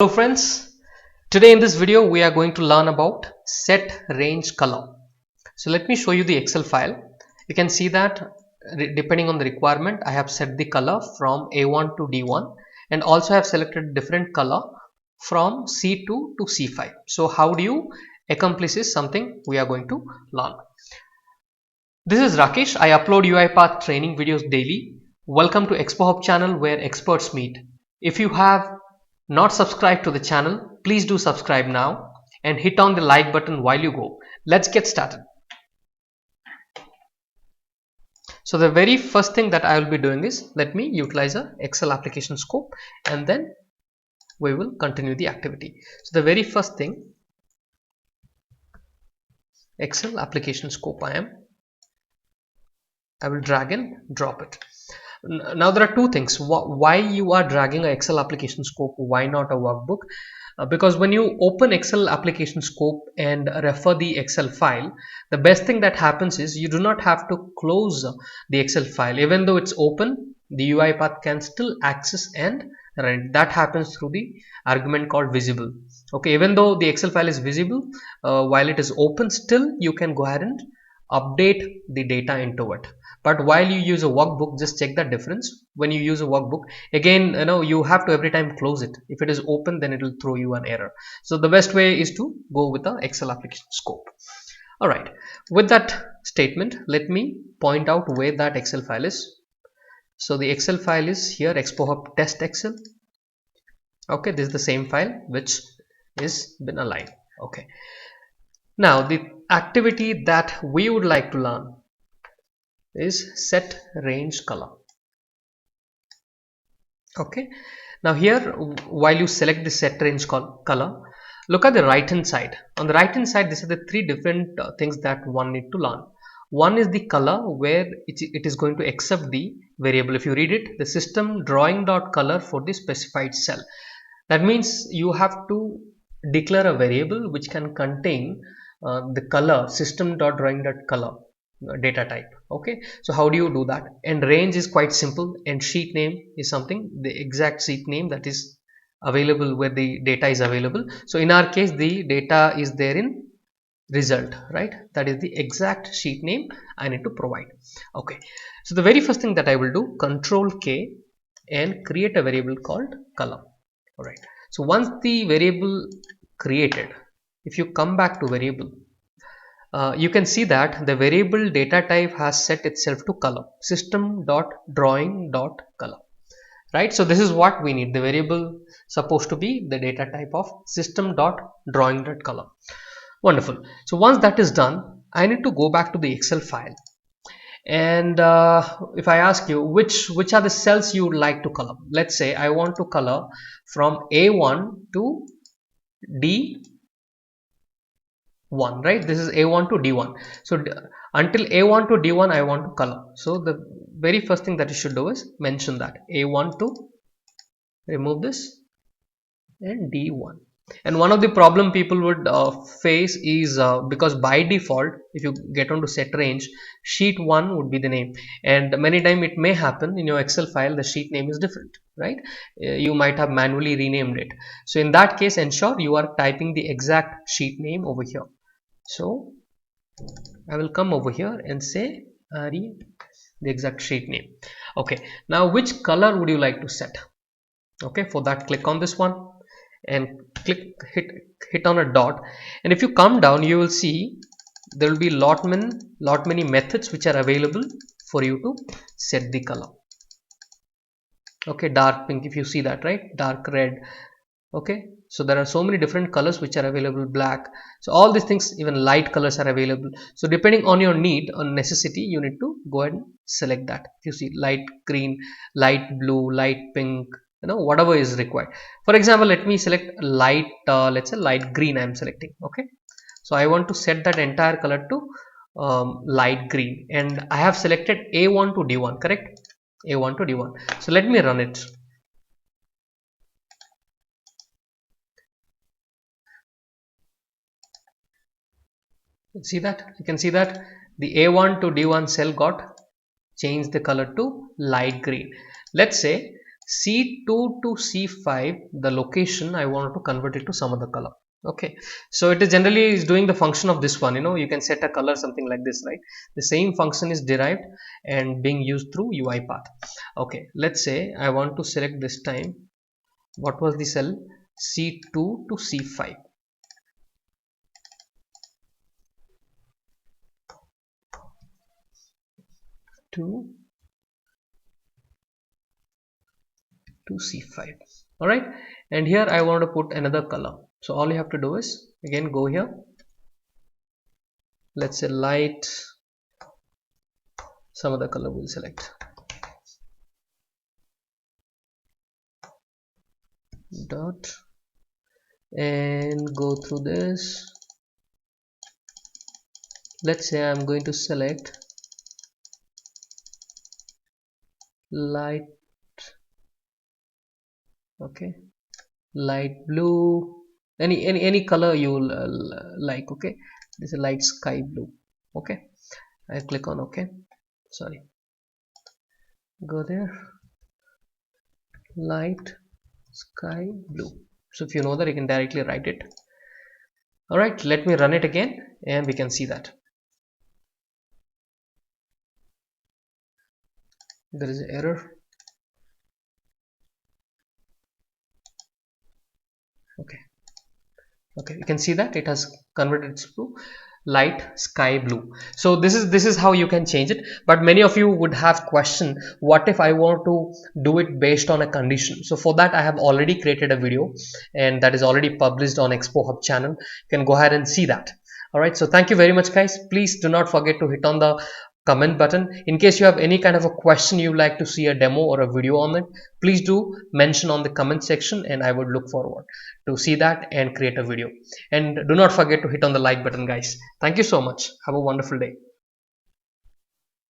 Hello friends, today in this video we are going to learn about set range color. So let me show you the Excel file. You can see that depending on the requirement I have set the color from A1 to D1 and also have selected different color from C2 to C5. So how do you accomplish is something we are going to learn. This is Rakesh. I upload Uipath training videos daily. Welcome to ExpoHub channel where experts meet. If you have not subscribed to the channel, please do subscribe now and hit on the like button while you go. Let's get started. So the very first thing that I will be doing is let me utilize a Excel application scope and then we will continue the activity. So the very first thing, Excel application scope I will drag and drop it. Now there are two things why you are dragging an Excel application scope, why not a workbook. Because when you open Excel application scope and refer the Excel file, the best thing that happens is you do not have to close the Excel file. Even though it's open, the Uipath can still access and run it. That happens through the argument called visible. Okay, even though the Excel file is visible while it is open, still you can go ahead and update the data into it. But while you use a workbook, just check that difference. When you use a workbook, again, you have to every time close it. If it is open, then it will throw you an error. So the best way is to go with the Excel application scope. All right, with that statement, let me point out where that Excel file is. So the Excel file is here, ExpoHub test Excel. Okay, this is the same file which is been aligned. Okay, now the activity that we would like to learn is set range color. Okay, now here while you select the set range color, look at the right hand side. On the right hand side, these are the three different things that one need to learn. One is the color where it is going to accept the variable. If you read it, the system drawing.color for the specified cell. That means you have to declare a variable which can contain the color system.drawing.color data type. Okay, so how do you do that? And range is quite simple, and sheet name is something, the exact sheet name that is available where the data is available. So in our case, the data is there in result, right? That is the exact sheet name I need to provide. Okay, so the very first thing that I will do, Control K and create a variable called color. All right, so once the variable created, if you come back to variable, you can see that the variable data type has set itself to color, system.drawing.color, right? So this is what we need. The variable supposed to be the data type of system.drawing.color. Wonderful. So once that is done, I need to go back to the Excel file, and if I ask you which are the cells you would like to color, let's say I want to color from A1 to D1, right? This is A1 to D1. So until A1 to D1 I want to color. So the very first thing that you should do is mention that A1 to, remove this, and D1. And one of the problem people would face is because by default if you get onto set range, sheet 1 would be the name, and many time it may happen in your Excel file the sheet name is different, right? You might have manually renamed it. So in that case, ensure you are typing the exact sheet name over here. So I will come over here and say the exact sheet name. Okay, now which color would you like to set? Okay, for that click on this one and hit on a dot, and if you come down you will see there will be lot many methods which are available for you to set the color. Okay, dark pink, if you see that, right? Dark red. Okay, so there are so many different colors which are available, black. So all these things, even light colors are available. So depending on your need or necessity, you need to go ahead and select that. If you see light green, light blue, light pink, whatever is required. For example, let me select light, let's say light green I am selecting. Okay, so I want to set that entire color to light green, and I have selected A1 to D1, correct? A1 to D1. So let me run it. See that? You can see that the A1 to D1 cell got changed the color to light green. Let's say C2 to C5, the location I want to convert it to some other color. Okay, so it is generally is doing the function of this one. You can set a color something like this, right? The same function is derived and being used through Uipath. Okay, let's say I want to select this time, what was the cell? C2 to C5. 2 to C5. All right, and here I want to put another color. So all you have to do is again go here. Let's say light, some other color we'll select. Dot, and go through this. Let's say I'm going to select light, okay, light blue, any color you like. Okay, this is light sky blue. Okay, I click on OK. Sorry, go there, light sky blue. So if you know that, you can directly write it. All right, let me run it again and we can see that there is an error. Okay, you can see that it has converted to light sky blue. So this is how you can change it. But many of you would have question, what if I want to do it based on a condition? So for that I have already created a video, and that is already published on ExpoHub channel. You can go ahead and see that. All right, so thank you very much, guys. Please do not forget to hit on the comment button. In case you have any kind of a question you like to see a demo or a video on it, please do mention on the comment section, and I would look forward to see that and create a video. And do not forget to hit on the like button, guys. Thank you so much. Have a wonderful day.